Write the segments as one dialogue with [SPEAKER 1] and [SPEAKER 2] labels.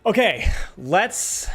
[SPEAKER 1] Okay, let's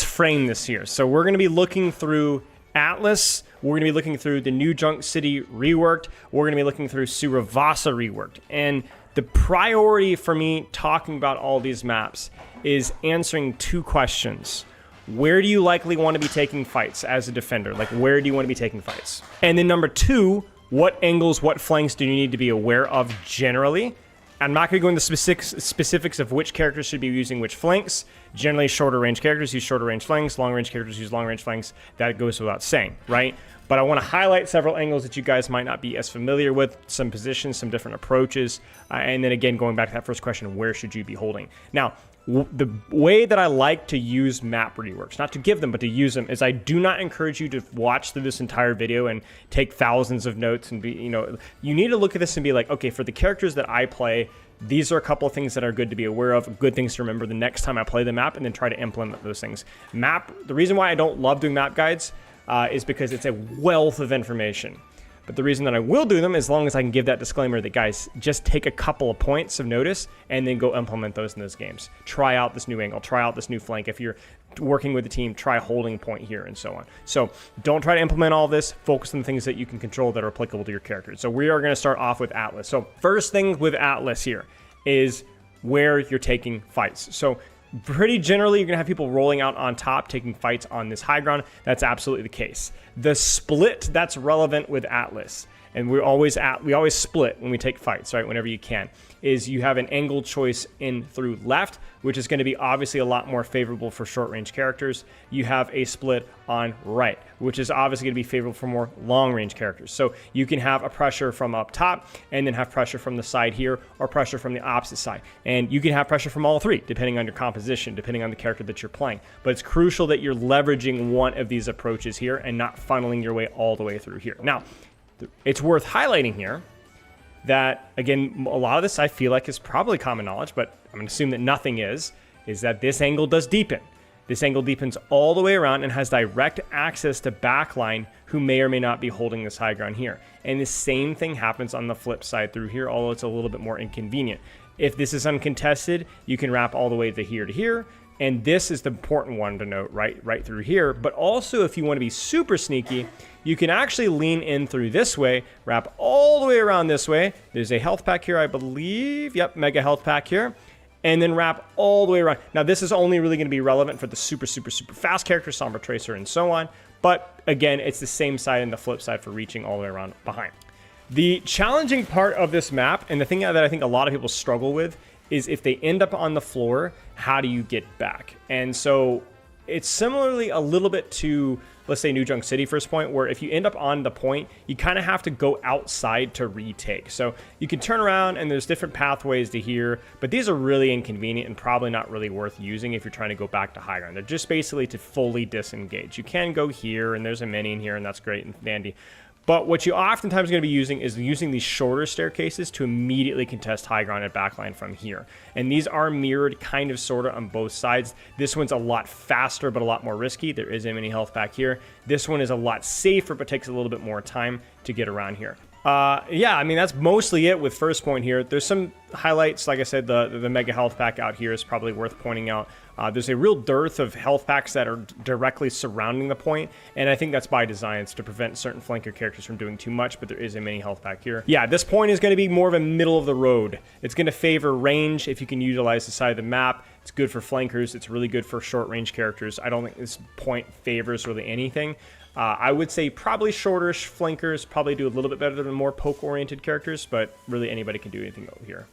[SPEAKER 1] frame this here. So we're going to be looking through Aatlis. We're going to be looking through the New Junk City reworked. We're going to be looking through Suravasa reworked. And the priority for me talking about all these maps is answering two questions. Where do you likely want to be taking fights as a defender? Like, where do you want to be taking fights? And then number two, what angles, what flanks do you need to be aware of generally? I'm not going to go into specifics of which characters should be using which flanks. Generally, shorter range characters use shorter range flanks. Long range characters use long range flanks. That goes without saying, right? But I want to highlight several angles that you guys might not be as familiar with, some positions, some different approaches. And then again, going back to that first question, where should you be holding? Now, the way that I like to use map reworks, not to give them, but to use them, is I do not encourage you to watch through this entire video and take thousands of notes and be, you need to look at this and be like, okay, for the characters that I play, these are a couple of things that are good to be aware of, good things to remember the next time I play the map, and then try to implement those things. The reason why I don't love doing map guides is because it's a wealth of information. But the reason that I will do them, as long as I can give that disclaimer that, guys, just take a couple of points of notice and then go implement those in those games. Try out this new angle, try out this new flank. If you're working with the team, try holding point here and so on. So don't try to implement all this. Focus on the things that you can control that are applicable to your characters. So we are going to start off with Aatlis. So first thing with Aatlis here is where you're taking fights. So pretty generally, you're going to have people rolling out on top, taking fights on this high ground. That's absolutely the case. The split that's relevant with Aatlis, and we always split when we take fights, right, whenever you can, is you have an angle choice in through left, which is going to be obviously a lot more favorable for short-range characters. You have a split on right, which is obviously going to be favorable for more long-range characters. So you can have a pressure from up top and then have pressure from the side here or pressure from the opposite side. And you can have pressure from all three, depending on your composition, depending on the character that you're playing. But it's crucial that you're leveraging one of these approaches here and not funneling your way all the way through here. Now, it's worth highlighting here that, again, a lot of this I feel like is probably common knowledge, but I'm going to assume that nothing is that this angle does deepen. This angle deepens all the way around and has direct access to backline who may or may not be holding this high ground here. And the same thing happens on the flip side through here, although it's a little bit more inconvenient. If this is uncontested, you can wrap all the way to here, and this is the important one to note right through here. But also, if you want to be super sneaky, you can actually lean in through this way, wrap all the way around this way. There's a health pack here, I believe. Yep, mega health pack here. And then wrap all the way around. Now, this is only really going to be relevant for the super fast characters, Sombra Tracer, and so on. But again, it's the same side and the flip side for reaching all the way around behind. The challenging part of this map, and the thing that I think a lot of people struggle with, is if they end up on the floor, how do you get back? And so it's similarly a little bit to, let's say, New Junk City first point, where if you end up on the point, you kind of have to go outside to retake. So you can turn around and there's different pathways to here, but these are really inconvenient and probably not really worth using if you're trying to go back to high ground. They're just basically to fully disengage. You can go here and there's a mini in here and that's great and dandy. But what you oftentimes going to be using is using these shorter staircases to immediately contest high ground and backline from here. And these are mirrored kind of sort of on both sides. This one's a lot faster, but a lot more risky. There is a mini health back here. This one is a lot safer, but takes a little bit more time to get around here. Yeah, I mean, that's mostly it with first point here. There's some highlights. Like I said, the mega health pack out here is probably worth pointing out. There's a real dearth of health packs that are directly surrounding the point, and I think that's by design. It's to prevent certain flanker characters from doing too much, but there is a mini health pack here. Yeah, this point is going to be more of a middle of the road. It's going to favor range if you can utilize the side of the map. It's good for flankers. It's really good for short range characters. I don't think this point favors really anything. I would say probably shortish flankers probably do a little bit better than more poke-oriented characters, but really anybody can do anything over here.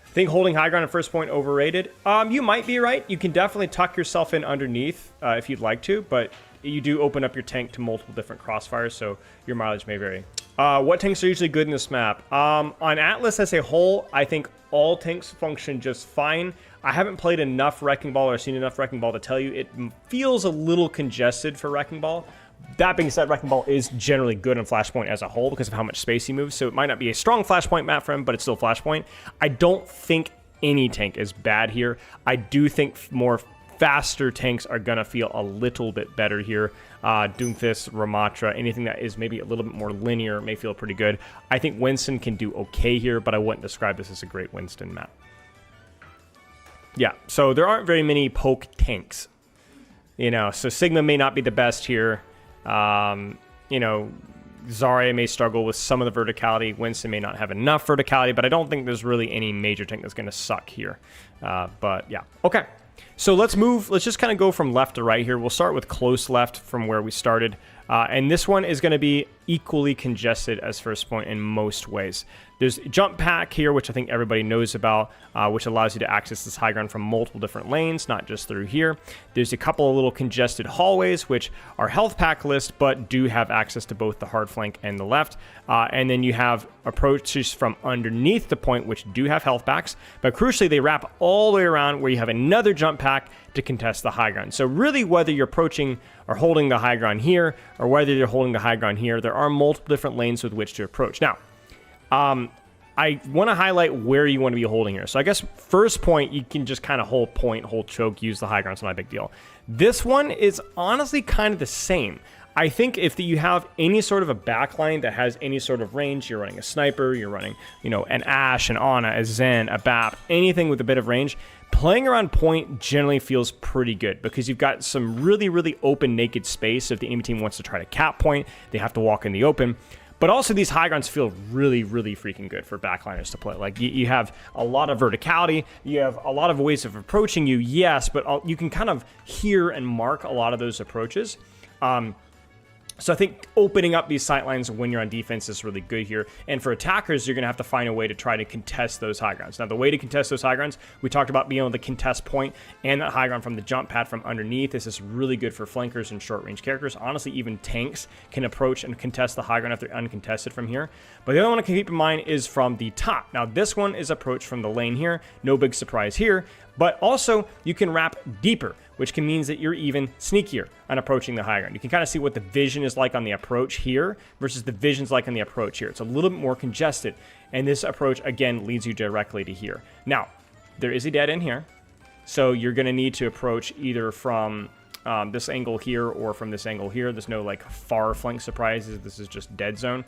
[SPEAKER 1] I think holding high ground at first point overrated. You might be right. You can definitely tuck yourself in underneath if you'd like to, but you do open up your tank to multiple different crossfires, so your mileage may vary. What tanks are usually good in this map? On Aatlis as a whole, I think all tanks function just fine. I haven't played enough Wrecking Ball or seen enough Wrecking Ball to tell you it feels a little congested for Wrecking Ball. That being said, Wrecking Ball is generally good on Flashpoint as a whole because of how much space he moves, so it might not be a strong Flashpoint map for him, but it's still Flashpoint. I don't think any tank is bad here. I do think more faster tanks are going to feel a little bit better here. Doomfist, Ramatra, anything that is maybe a little bit more linear may feel pretty good. I think Winston can do okay here, but I wouldn't describe this as a great Winston map. Yeah, so there aren't very many poke tanks. So Sigma may not be the best here. Zarya may struggle with some of the verticality. Winston may not have enough verticality, but I don't think there's really any major tank that's going to suck here. But yeah, okay. So let's just kind of go from left to right here. We'll start with close left from where we started. And this one is going to be equally congested as first point in most ways. There's jump pack here, which I think everybody knows about, which allows you to access this high ground from multiple different lanes, not just through here. There's a couple of little congested hallways, which are health pack list, but do have access to both the hard flank and the left. And then you have approaches from underneath the point, which do have health packs, but crucially, they wrap all the way around where you have another jump pack to contest the high ground. So really, whether you're approaching or holding the high ground here, or whether you're holding the high ground here, there are multiple different lanes with which to approach. Now, I want to highlight where you want to be holding here. So I guess first point, you can just kind of hold point, hold choke, use the high ground. It's not a big deal. This one is honestly kind of the same. I think if you have any sort of a backline that has any sort of range, you're running a sniper, you're running, an Ashe, an Ana, a Zen, a BAP, anything with a bit of range, playing around point generally feels pretty good because you've got some really, really open, naked space. If the enemy team wants to try to cap point, they have to walk in the open. But also these high grounds feel really, really freaking good for backliners to play. Like you have a lot of verticality, you have a lot of ways of approaching you, yes, but you can kind of hear and mark a lot of those approaches. So I think opening up these sight lines when you're on defense is really good here. And for attackers, you're going to have to find a way to try to contest those high grounds. Now, the way to contest those high grounds, we talked about being able to contest point and that high ground from the jump pad from underneath. This is really good for flankers and short-range characters. Honestly, even tanks can approach and contest the high ground if they're uncontested from here. But the other one to keep in mind is from the top. Now, this one is approached from the lane here. No big surprise here. But also, you can wrap deeper, which can mean that you're even sneakier on approaching the high ground. You can kind of see what the vision is like on the approach here versus the vision's like on the approach here. It's a little bit more congested, and this approach, again, leads you directly to here. Now, there is a dead end here, so you're going to need to approach either from this angle here or from this angle here. There's no like far flank surprises. This is just dead zone.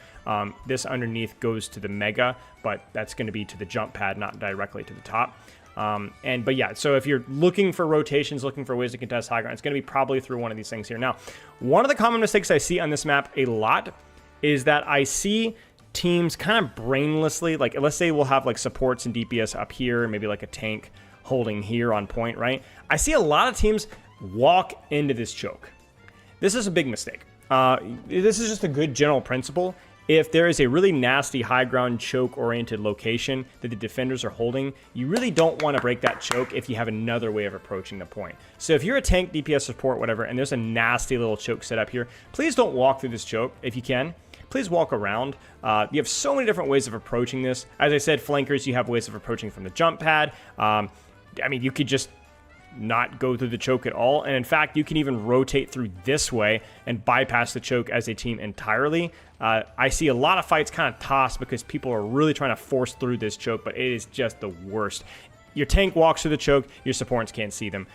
[SPEAKER 1] This underneath goes to the mega, but that's going to be to the jump pad, not directly to the top. But yeah, so if you're looking for rotations, looking for ways to contest high ground, it's going to be probably through one of these things here. Now, one of the common mistakes I see on this map a lot is that I see teams kind of brainlessly, like let's say we'll have like supports and DPS up here, maybe like a tank holding here on point, right? I see a lot of teams walk into this choke. This is a big mistake. This is just a good general principle. If there is a really nasty high ground choke oriented location that the defenders are holding, you really don't want to break that choke if you have another way of approaching the point. So if you're a tank, DPS support, whatever, and there's a nasty little choke set up here, please don't walk through this choke if you can. Please walk around. You have so many different ways of approaching this. As I said, flankers, you have ways of approaching from the jump pad. I mean, you could just not go through the choke at all. And in fact, you can even rotate through this way and bypass the choke as a team entirely. I see a lot of fights kind of tossed because people are really trying to force through this choke, but it is just the worst. Your tank walks through the choke, your supports can't see them.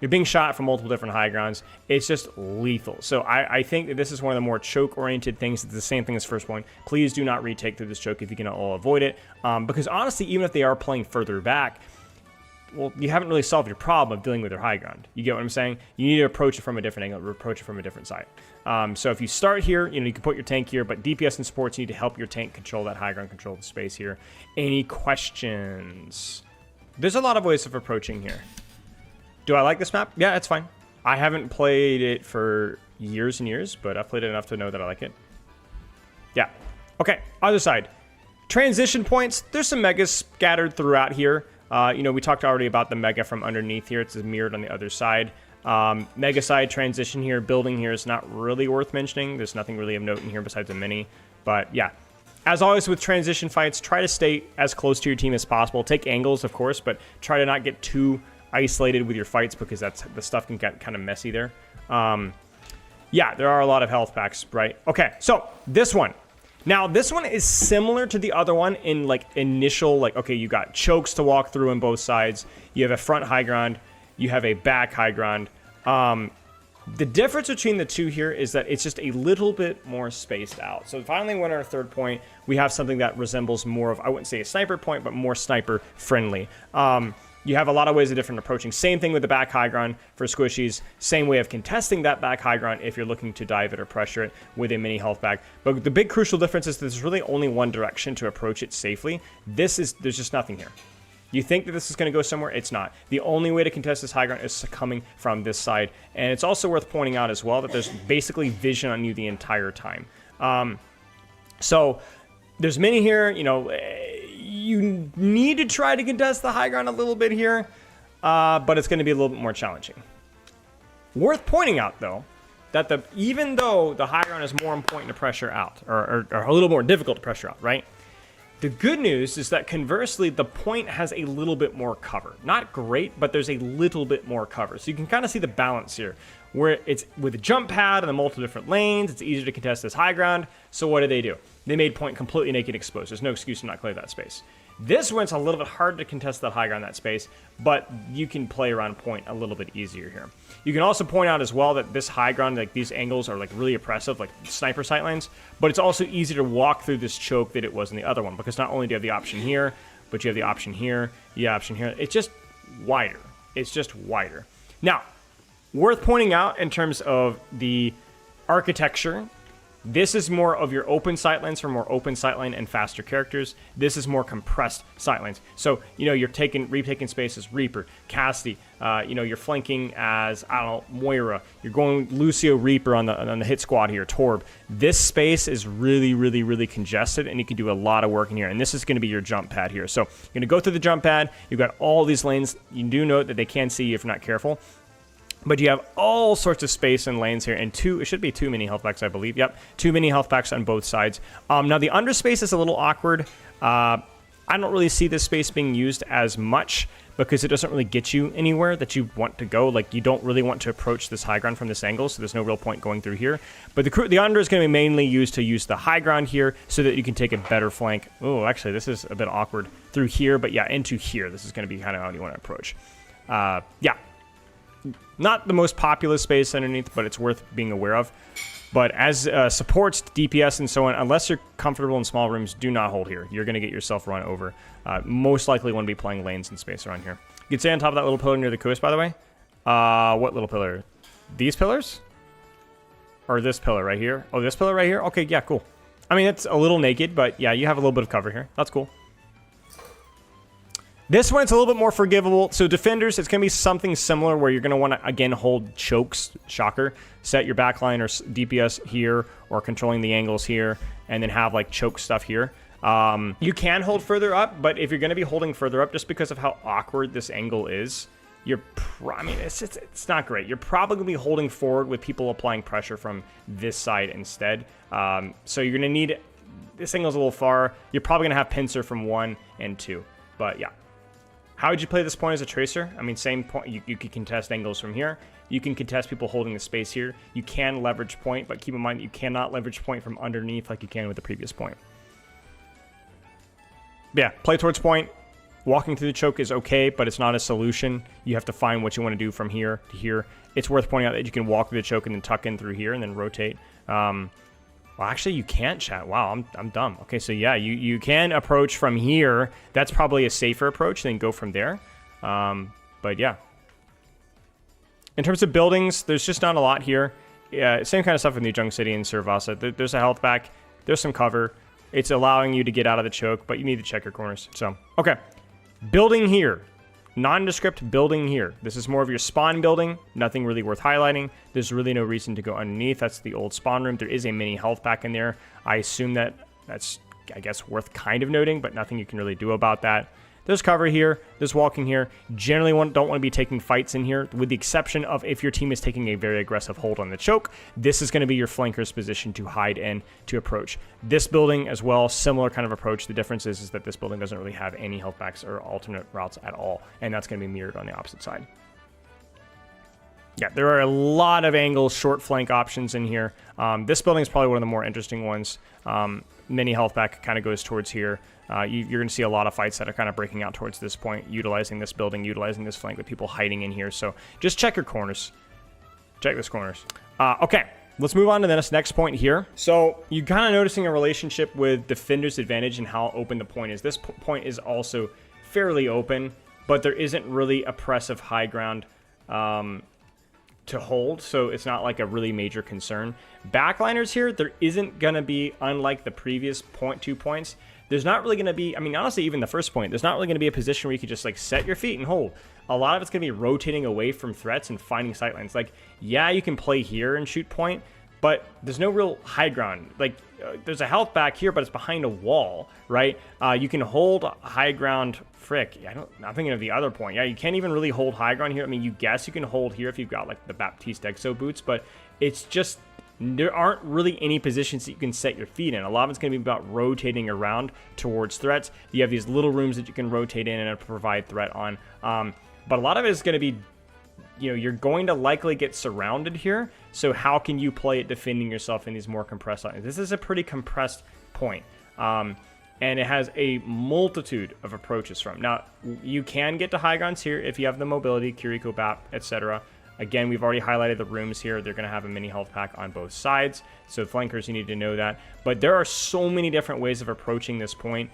[SPEAKER 1] You're being shot from multiple different high grounds. It's just lethal. So I think that this is one of the more choke-oriented things. It's the same thing as first point. Please do not retake through this choke if you can all avoid it. Because honestly, even if they are playing further back, well, you haven't really solved your problem of dealing with their high ground. You get what I'm saying? You need to approach it from a different angle, approach it from a different side. So if you start here, you can put your tank here, but DPS and supports need to help your tank control that high ground, control the space here. Any questions? There's a lot of ways of approaching here. Do I like this map? Yeah, it's fine. I haven't played it for years and years, but I've played it enough to know that I like it. Yeah. Okay, other side. Transition points. There's some megas scattered throughout here. We talked already about the mega from underneath here. It's mirrored on the other side. Mega side transition here, building here is not really worth mentioning. There's nothing really of note in here besides a mini. But yeah, as always with transition fights, try to stay as close to your team as possible. Take angles, of course, but try to not get too isolated with your fights because the stuff can get kind of messy there. Yeah, there are a lot of health packs, right? Okay, so this one. Now, this one is similar to the other one in, like, initial, like, okay, you got chokes to walk through on both sides. You have a front high ground. You have a back high ground. The difference between the two here is that it's just a little bit more spaced out. So finally, when our third point, we have something that resembles more of, I wouldn't say a sniper point, but more sniper friendly. you have a lot of ways of different approaching. Same thing with the back high ground for squishies. Same way of contesting that back high ground if you're looking to dive it or pressure it with a mini health pack. But the big crucial difference is there's really only one direction to approach it safely. There's just nothing here. You think that this is going to go somewhere? It's not. The only way to contest this high ground is coming from this side. And it's also worth pointing out as well that there's basically vision on you the entire time. So there's mini here, you know, you need to try to contest the high ground a little bit here, but it's going to be a little bit more challenging. Worth pointing out, though, that even though the high ground is more important to pressure out, or a little more difficult to pressure out, right? The good news is that conversely, the point has a little bit more cover. Not great, but there's a little bit more cover. So you can kind of see the balance here, where it's with a jump pad and the multiple different lanes, it's easier to contest this high ground. So what do? They made point completely naked exposed. There's no excuse to not clear that space. This one's a little bit hard to contest that high ground, that space, but you can play around point a little bit easier here. You can also point out as well that this high ground, like these angles are like really oppressive, like sniper sight lines, but it's also easier to walk through this choke than it was in the other one, because not only do you have the option here, but you have the option here, you have the option here. It's just wider. It's just wider. Now, worth pointing out in terms of the architecture, this is more of your open sightlines for more open sightline and faster characters. This is more compressed sightlines. So, you know, you're retaking space as Reaper, Cassidy, you know, you're flanking as, I don't know, Moira. You're going Lucio Reaper on the hit squad here, Torb. This space is really, really, really congested, and you can do a lot of work in here. And this is going to be your jump pad here. So you're going to go through the jump pad. You've got all these lanes. You do note that they can see you if you're not careful. But you have all sorts of space and lanes here, and it should be 2 mini health packs, I believe. Yep, 2 mini health packs on both sides. Now, the underspace is a little awkward. I don't really see this space being used as much because it doesn't really get you anywhere that you want to go. Like, you don't really want to approach this high ground from this angle, so there's no real point going through here. But the under is going to be mainly used to use the high ground here so that you can take a better flank. Oh, actually, this is a bit awkward through here, but yeah, into here. This is going to be kind of how you want to approach. Yeah. Not the most populous space underneath, but it's worth being aware of. But as supports, DPS, and so on, unless you're comfortable in small rooms, do not hold here. You're going to get yourself run over. Most likely want to be playing lanes and space around here. You can stay on top of that little pillar near the coast, by the way. What little pillar? These pillars? Or this pillar right here? Oh, this pillar right here? Okay, yeah, cool. I mean, it's a little naked, but yeah, you have a little bit of cover here. That's cool. This one's a little bit more forgivable. So defenders, it's going to be something similar where you're going to want to, again, hold chokes, shocker, set your backline or DPS here or controlling the angles here, and then have like choke stuff here. You can hold further up, but if you're going to be holding further up just because of how awkward this angle is, I mean, it's not great. You're probably going to be holding forward with people applying pressure from this side instead. So you're going to need, this angle's a little far. You're probably going to have pincer from 1 and 2, but yeah. How would you play this point as a tracer? I mean, same point. You can contest angles from here. You can contest people holding the space here. You can leverage point, but keep in mind that you cannot leverage point from underneath like you can with the previous point. Yeah, play towards point. Walking through the choke is okay, but it's not a solution. You have to find what you want to do from here to here. It's worth pointing out that you can walk through the choke and then tuck in through here and then rotate. Well, actually, you can't, chat. Wow, I'm dumb. Okay, so yeah, you can approach from here. That's probably a safer approach than go from there. But yeah. In terms of buildings, there's just not a lot here. Yeah, same kind of stuff with New Junk City and Suravasa. There's a health back. There's some cover. It's allowing you to get out of the choke, but you need to check your corners. So, okay. Building here. Nondescript building here. This is more of your spawn building. Nothing really worth highlighting. There's really no reason to go underneath. That's the old spawn room. There is a mini health pack in there. I assume that's, I guess, worth kind of noting, but nothing you can really do about that. There's cover here. There's walking here. Generally don't want to be taking fights in here, with the exception of if your team is taking a very aggressive hold on the choke. This is going to be your flanker's position to hide in, to approach. This building as well, similar kind of approach. The difference is that this building doesn't really have any health packs or alternate routes at all, and that's going to be mirrored on the opposite side. Yeah, there are a lot of angles, short flank options in here. This building is probably one of the more interesting ones. Mini health pack kind of goes towards here. You're going to see a lot of fights that are kind of breaking out towards this point, utilizing this building, utilizing this flank with people hiding in here. So just check your corners. Check those corners. Okay, let's move on to this next point here. So you're kind of noticing a relationship with defender's advantage and how open the point is. This point is also fairly open, but there isn't really oppressive high ground to hold, so it's not like a really major concern. Backliners here, there isn't going to be, unlike the previous 2 points, there's not really going to be, I mean, honestly, even the first point, there's not really going to be a position where you could just like set your feet and hold. A lot of it's going to be rotating away from threats and finding sightlines. Like, yeah, you can play here and shoot point, but there's no real high ground. Like, there's a health back here, but it's behind a wall, right? You can hold high ground. Frick, I'm thinking of the other point. Yeah, you can't even really hold high ground here. I mean, you guess you can hold here if you've got like the Baptiste Exo boots, but it's just, there aren't really any positions that you can set your feet in. A lot of it's going to be about rotating around towards threats. You have these little rooms that you can rotate in and provide threat on. But a lot of it is going to be, you're going to likely get surrounded here. So how can you play it defending yourself in these more compressed lines? This is a pretty compressed point. And it has a multitude of approaches from. Now, you can get to high grounds here if you have the mobility, Kiriko Bap, etc. Again, we've already highlighted the rooms here. They're going to have a mini health pack on both sides. So flankers, you need to know that. But there are so many different ways of approaching this point.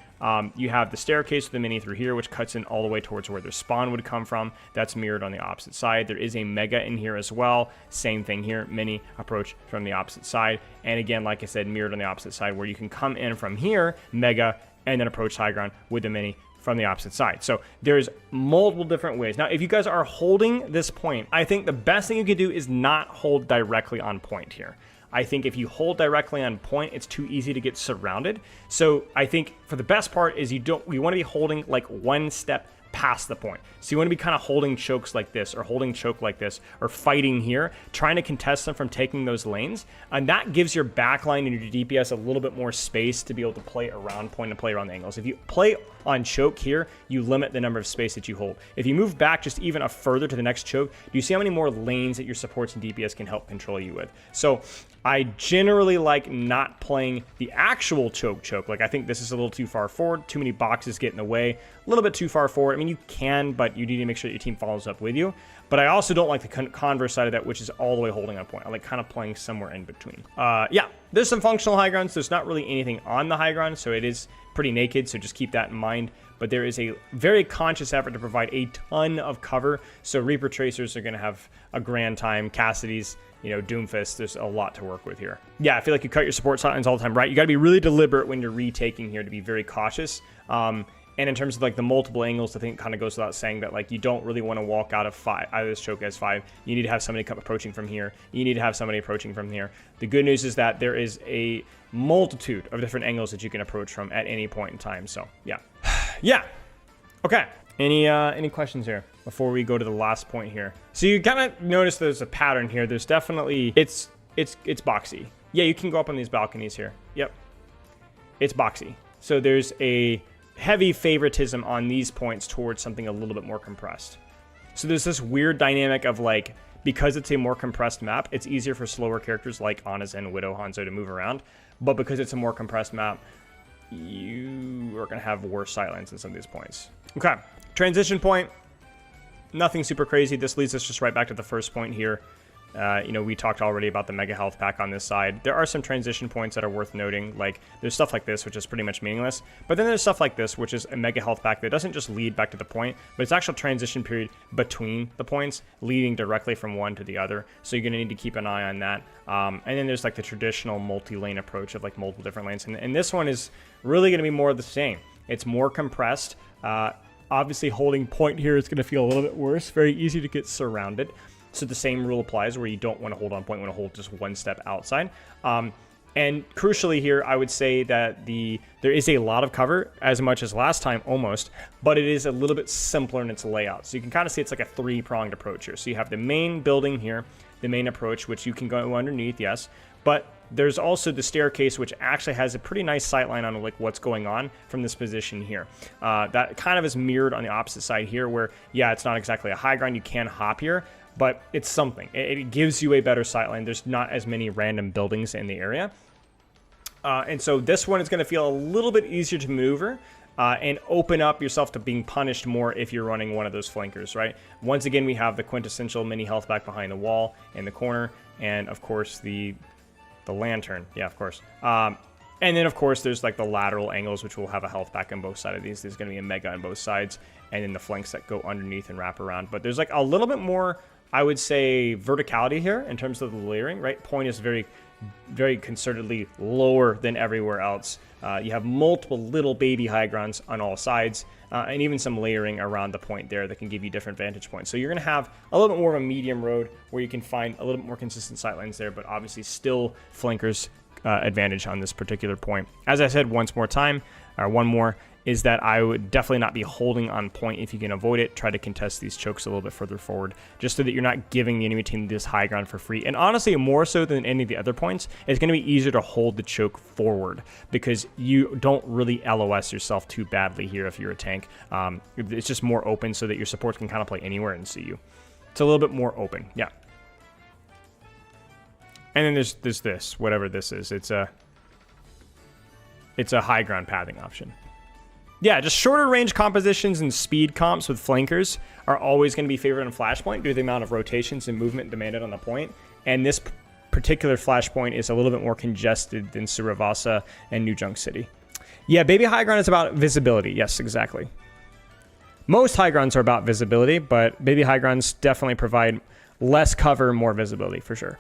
[SPEAKER 1] You have the staircase with the mini through here, which cuts in all the way towards where their spawn would come from. That's mirrored on the opposite side. There is a mega in here as well. Same thing here, mini approach from the opposite side. And again, like I said, mirrored on the opposite side, where you can come in from here, mega, and then approach high ground with the mini from the opposite side. So there's multiple different ways. Now, if you guys are holding this point, I think the best thing you could do is not hold directly on point here. I think if you hold directly on point, it's too easy to get surrounded. So I think for the best part is you want to be holding like one step past the point. So you want to be kind of holding chokes like this, or holding choke like this, or fighting here, trying to contest them from taking those lanes. And that gives your backline and your DPS a little bit more space to be able to play around point and play around the angles. If you play on choke here, you limit the number of space that you hold. If you move back just even a further to the next choke, do you see how many more lanes that your supports and DPS can help control you with? So I generally like not playing the actual choke. Like, I think this is a little too far forward. Too many boxes get in the way. A little bit too far forward. I mean, you can, but you need to make sure that your team follows up with you. But I also don't like the converse side of that, which is all the way holding on point. I like kind of playing somewhere in between. Yeah, there's some functional high grounds. There's not really anything on the high ground, so it is pretty naked, so just keep that in mind. But there is a very conscious effort to provide a ton of cover. So Reaper Tracers are going to have a grand time. Cassidy's, Doomfist, there's a lot to work with here. Yeah, I feel like you cut your support sightlines all the time, right? You got to be really deliberate when you're retaking here to be very cautious. And in terms of like the multiple angles, I think it kind of goes without saying that like you don't really want to walk out of this choke as 5. You need to have somebody come approaching from here. You need to have somebody approaching from here. The good news is that there is a multitude of different angles that you can approach from at any point in time. So yeah. Yeah. Okay. Any questions here before we go to the last point here? So you kind of notice there's a pattern here. There's definitely, it's boxy. Yeah, you can go up on these balconies here. Yep. It's boxy. So there's a heavy favoritism on these points towards something a little bit more compressed. So there's this weird dynamic of like, because it's a more compressed map, it's easier for slower characters like Ana and Widow Hanzo to move around. But because it's a more compressed map, you are going to have worse sightlines in some of these points. Okay, transition point, nothing super crazy. This leads us just right back to the first point here. We talked already about the mega health pack on this side. There are some transition points that are worth noting. Like, there's stuff like this, which is pretty much meaningless. But then there's stuff like this, which is a mega health pack that doesn't just lead back to the point, but it's actual transition period between the points, leading directly from one to the other. So you're going to need to keep an eye on that. And then there's like the traditional multi-lane approach of like multiple different lanes. And this one is really going to be more of the same. It's more compressed. Obviously, holding point here is going to feel a little bit worse. Very easy to get surrounded. So the same rule applies where you don't want to hold on point, you want to hold just one step outside. And crucially here, I would say that there is a lot of cover, as much as last time almost, but it is a little bit simpler in its layout. So you can kind of see it's like a three-pronged approach here. So you have the main building here, the main approach, which you can go underneath, yes, but there's also the staircase, which actually has a pretty nice sightline on like what's going on from this position here. That kind of is mirrored on the opposite side here, where, yeah, it's not exactly a high ground. You can hop here, but it's something. It gives you a better sightline. There's not as many random buildings in the area. And so this one is going to feel a little bit easier to maneuver and open up yourself to being punished more if you're running one of those flankers, right? Once again, we have the quintessential mini health back behind the wall in the corner, and of course the lantern. Yeah, of course. And then, of course, there's like the lateral angles, which will have a health back on both sides of these. There's going to be a mega on both sides, and then the flanks that go underneath and wrap around. But there's like a little bit more, I would say, verticality here in terms of the layering, right? Point is very, very concertedly lower than everywhere else. You have multiple little baby high grounds on all sides, and even some layering around the point there that can give you different vantage points. So you're going to have a little bit more of a medium road where you can find a little bit more consistent sightlines there, but obviously still flankers advantage on this particular point. As I said one more, is that I would definitely not be holding on point if you can avoid it. Try to contest these chokes a little bit further forward, just so that you're not giving the enemy team this high ground for free. And honestly, more so than any of the other points, it's going to be easier to hold the choke forward because you don't really LOS yourself too badly here if you're a tank. It's just more open so that your supports can kind of play anywhere and see you. It's a little bit more open, yeah. And then there's this, whatever this is. It's a high ground pathing option. Yeah, just shorter range compositions and speed comps with flankers are always going to be favored on Flashpoint due to the amount of rotations and movement demanded on the point. And this particular Flashpoint is a little bit more congested than Suravasa and New Junk City. Yeah, baby high ground is about visibility. Yes, exactly. Most high grounds are about visibility, but baby high grounds definitely provide less cover, more visibility for sure.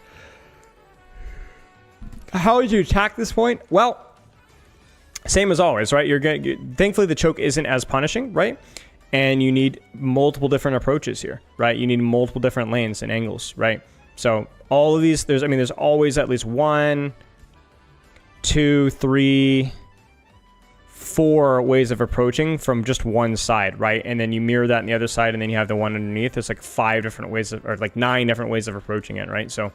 [SPEAKER 1] How would you attack this point? Well, same as always, right? Thankfully, the choke isn't as punishing, right? And you need multiple different approaches here, right? You need multiple different lanes and angles, right? So all of these, there's always at least 1, 2, 3, 4 ways of approaching from just one side, right? And then you mirror that on the other side, and then you have the one underneath. There's like 5 different ways or like 9 different ways of approaching it, right? So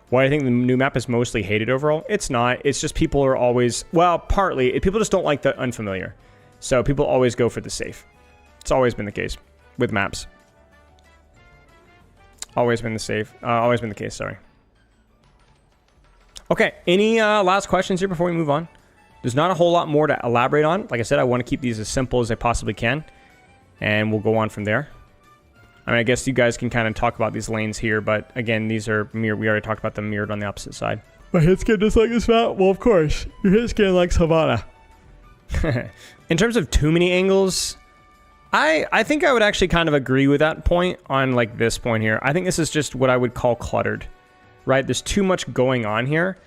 [SPEAKER 1] why I think the new map is mostly hated overall? It's not. It's just people are always, well, partly, people just don't like the unfamiliar. So people always go for the safe. It's always been the case with maps. Always been the case, sorry. Okay, any last questions here before we move on? There's not a whole lot more to elaborate on. Like I said, I want to keep these as simple as I possibly can. And we'll go on from there. I mean, I guess you guys can kind of talk about these lanes here, but again, these are mirrored. We already talked about them mirrored on the opposite side. My hit scan just like this map? Well, of course. Your hit scan likes Havana. In terms of too many angles, I think I would actually kind of agree with that point on like this point here. I think this is just what I would call cluttered, right? There's too much going on here.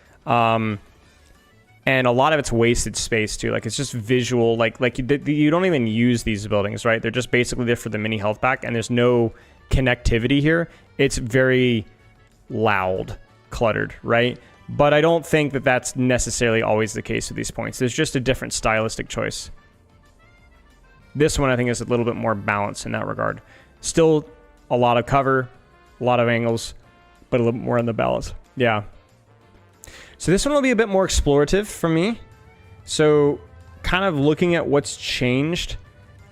[SPEAKER 1] And a lot of it's wasted space too. Like it's just visual, like you don't even use these buildings, right? They're just basically there for the mini health pack, and there's no connectivity here. It's very loud, cluttered, right? But I don't think that that's necessarily always the case with these points. There's just a different stylistic choice. This one I think is a little bit more balanced in that regard. Still a lot of cover, a lot of angles, but a little bit more on the balance. Yeah. So this one will be a bit more explorative for me. So kind of looking at what's changed.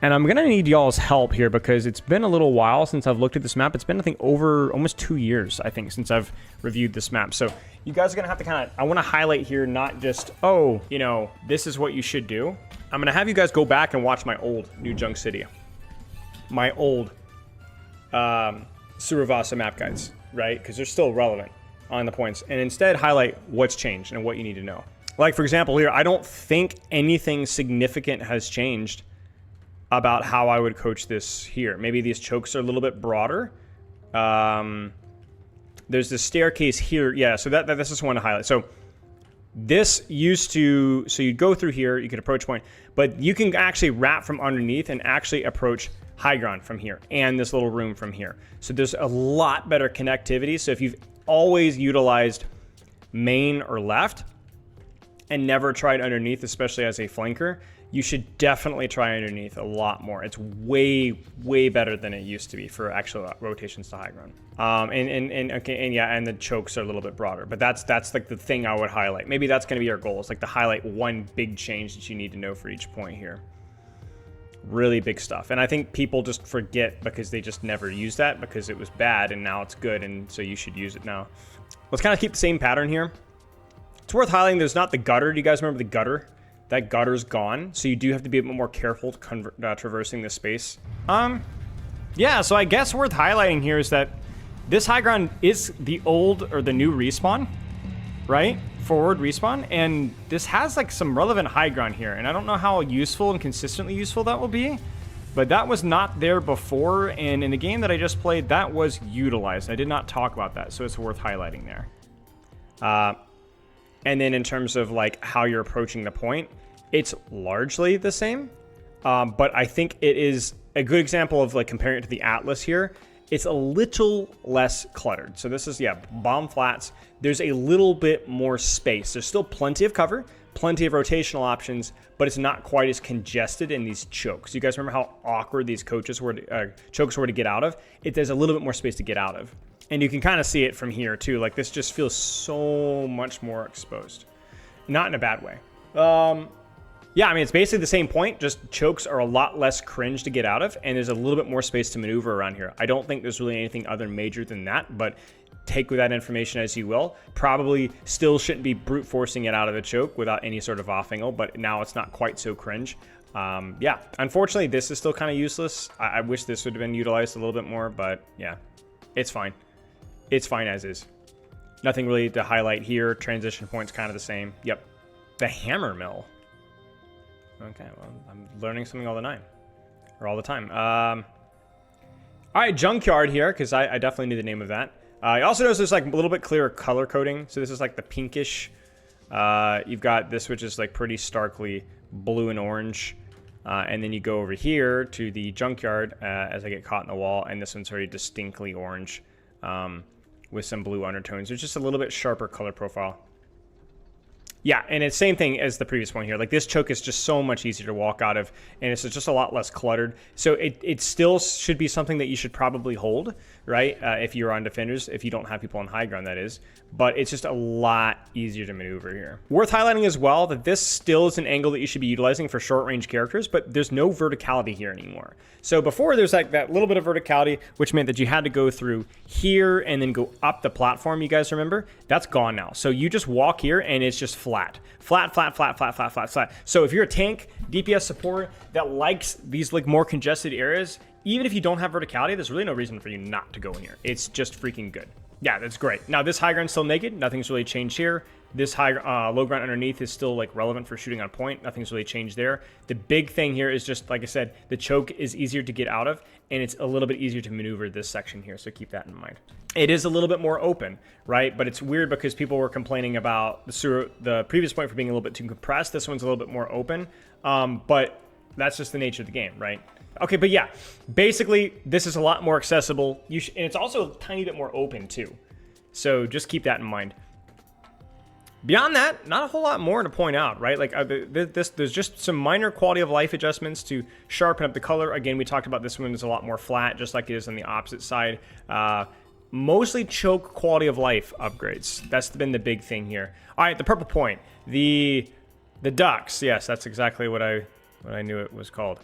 [SPEAKER 1] And I'm going to need y'all's help here because it's been a little while since I've looked at this map. It's been, I think, over almost 2 years, I think, since I've reviewed this map. So you guys are going to have to kind of, I want to highlight here, not just, oh, you know, this is what you should do. I'm going to have you guys go back and watch my old New Junk City. My old Suravasa map guides, right? Because they're still relevant on the points, and instead highlight what's changed and what you need to know. Like, for example, here, I don't think anything significant has changed about how I would coach this here. Maybe these chokes are a little bit broader. There's this staircase here. Yeah, so that's just one to highlight. So this used to, so you'd go through here, you could approach point, but you can actually wrap from underneath and actually approach high ground from here and this little room from here. So there's a lot better connectivity. So if you've always utilized main or left and never tried underneath, especially as a flanker, you should definitely try underneath a lot more. It's way, way better than it used to be for actual rotations to high ground. And the chokes are a little bit broader, but that's like the thing I would highlight. Maybe that's going to be our goal. It's like to highlight one big change that you need to know for each point here. Really big stuff. And I think people just forget because they just never use that because it was bad and now it's good, and so you should use it now. Let's kind of keep the same pattern here. It's worth highlighting there's not the gutter. Do you guys remember the gutter? That gutter's gone, so you do have to be a bit more careful traversing this space. Yeah, so I guess worth highlighting here is that this high ground is the old or the new respawn, right? forward respawn, and this has like some relevant high ground here, and I don't know how useful and consistently useful that will be, but that was not there before, and in the game that I just played, that was utilized. I did not talk about that, so it's worth highlighting there. And then in terms of like how you're approaching the point, it's largely the same, but I think it is a good example of like comparing it to the Aatlis here. It's a little less cluttered. So this is, yeah, bomb flats. There's a little bit more space. There's still plenty of cover, plenty of rotational options, but it's not quite as congested in these chokes. You guys remember how awkward these chokes were to get out of? There's a little bit more space to get out of. And you can kind of see it from here too. Like this just feels so much more exposed. Not in a bad way. Yeah, I mean, it's basically the same point, just chokes are a lot less cringe to get out of, and there's a little bit more space to maneuver around here. I don't think there's really anything other major than that, but take with that information as you will. Probably still shouldn't be brute forcing it out of the choke without any sort of off angle, but now it's not quite so cringe. Yeah, unfortunately, this is still kind of useless. I wish this would have been utilized a little bit more, but yeah, it's fine. It's fine as is. Nothing really to highlight here. Transition point's kind of the same. Yep. The hammer mill. Okay, well, I'm learning something all the time. All right, junkyard here, because I definitely knew the name of that. I also noticed there's like a little bit clearer color coding. So this is like the pinkish. You've got this, which is like pretty starkly blue and orange. And then you go over here to the junkyard as I get caught in the wall, and this one's very distinctly orange with some blue undertones. There's just a little bit sharper color profile. Yeah, and it's same thing as the previous one here. Like this choke is just so much easier to walk out of, and it's just a lot less cluttered. So it still should be something that you should probably hold, right? If you're on defenders, if you don't have people on high ground, that is. But it's just a lot easier to maneuver here. Worth highlighting as well that this still is an angle that you should be utilizing for short range characters, but there's no verticality here anymore. So before there's like that little bit of verticality, which meant that you had to go through here and then go up the platform, you guys remember? That's gone now. So you just walk here and it's just flat. Flat, flat, flat, flat, flat, flat, flat. So if you're a tank, DPS support that likes these like more congested areas, even if you don't have verticality, there's really no reason for you not to go in here. It's just freaking good. Yeah, that's great. Now this high ground's still naked. Nothing's really changed here. This low ground underneath is still like relevant for shooting on point. Nothing's really changed there. The big thing here is just, like I said, the choke is easier to get out of, and it's a little bit easier to maneuver this section here. So keep that in mind. It is a little bit more open, right? But it's weird because people were complaining about the previous point for being a little bit too compressed. This one's a little bit more open, but that's just the nature of the game, right? Okay, but yeah, basically this is a lot more accessible. And it's also a tiny bit more open too. So just keep that in mind. Beyond that, not a whole lot more to point out, right? Like there's just some minor quality of life adjustments to sharpen up the color. Again, we talked about this one is a lot more flat, just like it is on the opposite side. Mostly choke quality of life upgrades. That's been the big thing here. All right, the purple point, the ducks. Yes, that's exactly what I knew it was called.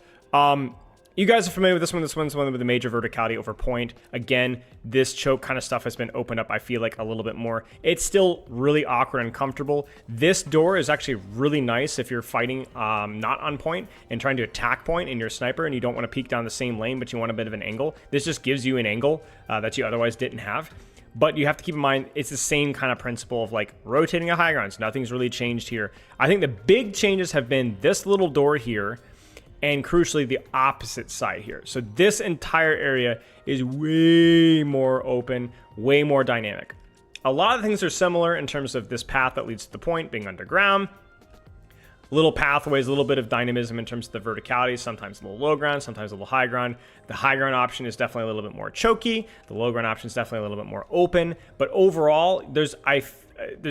[SPEAKER 1] You guys are familiar with this one. This one's one with the major verticality over point. Again, this choke kind of stuff has been opened up, I feel like, a little bit more. It's still really awkward and uncomfortable. This door is actually really nice if you're fighting not on point and trying to attack point and you're a sniper and you don't want to peek down the same lane, but you want a bit of an angle. This just gives you an angle that you otherwise didn't have. But you have to keep in mind, it's the same kind of principle of like rotating a high ground. So nothing's really changed here. I think the big changes have been this little door here, and crucially the opposite side here. So this entire area is way more open, way more dynamic. A lot of things are similar in terms of this path that leads to the point being underground. Little pathways, a little bit of dynamism in terms of the verticality, sometimes a little low ground, sometimes a little high ground. The high ground option is definitely a little bit more choky. The low ground option is definitely a little bit more open. But overall, there's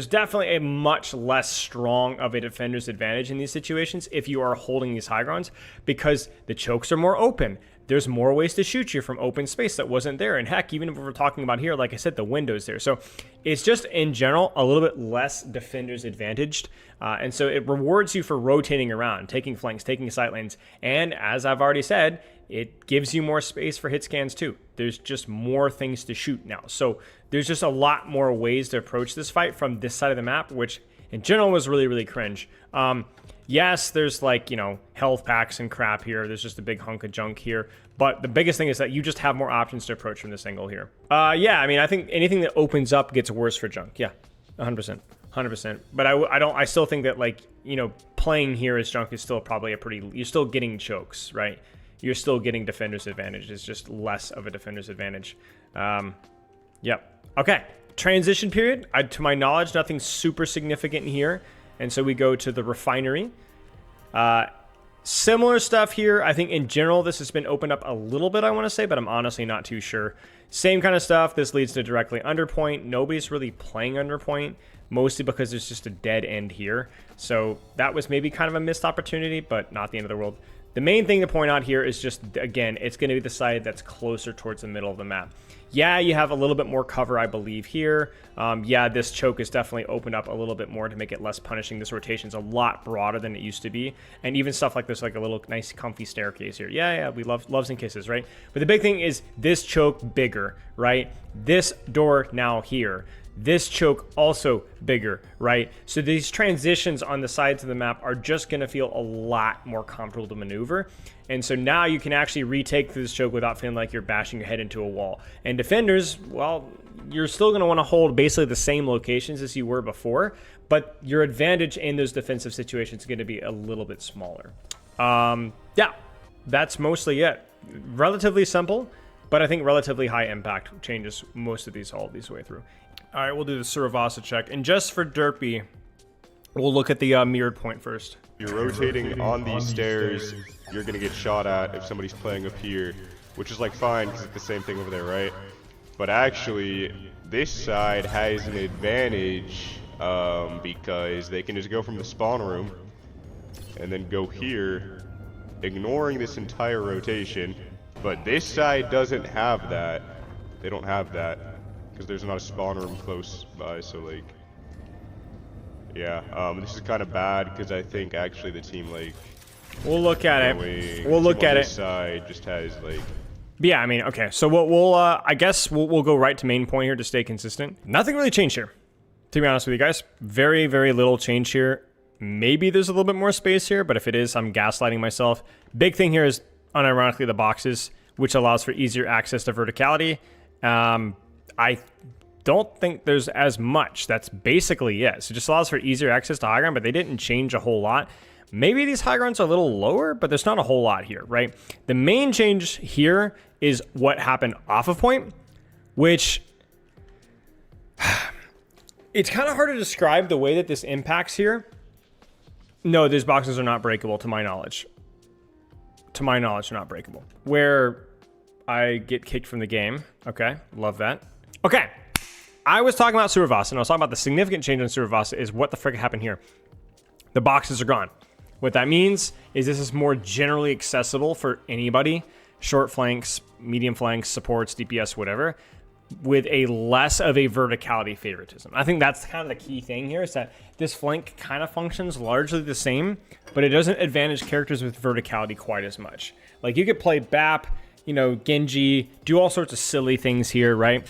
[SPEAKER 1] definitely a much less strong of a defender's advantage in these situations if you are holding these high grounds, because the chokes are more open. There's more ways to shoot you from open space that wasn't there. And heck, even if we're talking about here, like I said, the window's there. So it's just, in general, a little bit less defender's advantaged. And so it rewards you for rotating around, taking flanks, taking sight lanes. And as I've already said, it gives you more space for hit scans too. There's just more things to shoot now. So there's just a lot more ways to approach this fight from this side of the map, which in general was really, really cringe. Yes, there's like, health packs and crap here. There's just a big hunk of junk here. But the biggest thing is that you just have more options to approach from this angle here. Yeah, I mean, I think anything that opens up gets worse for junk. Yeah, 100%. 100%. But I still think that, like, you know, playing here as junk is still probably a pretty, you're still getting chokes, right? You're still getting defender's advantage. It's just less of a defender's advantage. Yep. Okay. Transition period. To my knowledge, nothing super significant here. And so we go to the refinery. Similar stuff here. I think in general, this has been opened up a little bit, I want to say, but I'm honestly not too sure. Same kind of stuff. This leads to directly under point. Nobody's really playing under point, mostly because there's just a dead end here. So that was maybe kind of a missed opportunity, but not the end of the world. The main thing to point out here is just, again, it's going to be the side that's closer towards the middle of the map. Yeah, you have a little bit more cover, I believe, here. Yeah, this choke is definitely opened up a little bit more to make it less punishing. This rotation's a lot broader than it used to be. And even stuff like this, like a little nice comfy staircase here. Yeah, we love loves and kisses, right? But the big thing is this choke bigger, right? This door now here. This choke also bigger, right? So these transitions on the sides of the map are just going to feel a lot more comfortable to maneuver. And so now you can actually retake this choke without feeling like you're bashing your head into a wall. And defenders, well, you're still going to want to hold basically the same locations as you were before, but your advantage in those defensive situations is going to be a little bit smaller. Yeah, that's mostly it. Relatively simple, but I think relatively high impact changes most of these all these way through. All right, we'll do the Suravasa check. And just for Derpy, we'll look at the mirrored point first.
[SPEAKER 2] You're rotating on these stairs, you're going to get shot at if somebody's playing up here, which is like fine because it's the same thing over there, right? But actually, this side has an advantage because they can just go from the spawn room and then go here, ignoring this entire rotation. But this side doesn't have that. They don't have that. Because there's not a spawn room close by, so like, yeah, this is kind of bad because I think actually the team like,
[SPEAKER 1] we'll look at it. We'll look at it.
[SPEAKER 2] Side just has like,
[SPEAKER 1] yeah, I mean, okay, so we'll I guess we'll go right to main point here to stay consistent. Nothing really changed here, to be honest with you guys. Very, very little change here. Maybe there's a little bit more space here, but if it is, I'm gaslighting myself. Big thing here is unironically the boxes, which allows for easier access to verticality. I don't think there's as much. That's basically it. So it just allows for easier access to high ground, but they didn't change a whole lot. Maybe these high grounds are a little lower, but there's not a whole lot here, right? The main change here is what happened off of point, which it's kind of hard to describe the way that this impacts here. No, these boxes are not breakable to my knowledge. To my knowledge, they're not breakable. Where I get kicked from the game. Okay, love that. Okay, I was talking about Suravasa, and I was talking about the significant change in Suravasa is what the frick happened here. The boxes are gone. What that means is this is more generally accessible for anybody, short flanks, medium flanks, supports, DPS, whatever, with a less of a verticality favoritism. I think that's kind of the key thing here is that this flank kind of functions largely the same, but it doesn't advantage characters with verticality quite as much. Like you could play BAP, you know, Genji, do all sorts of silly things here, right?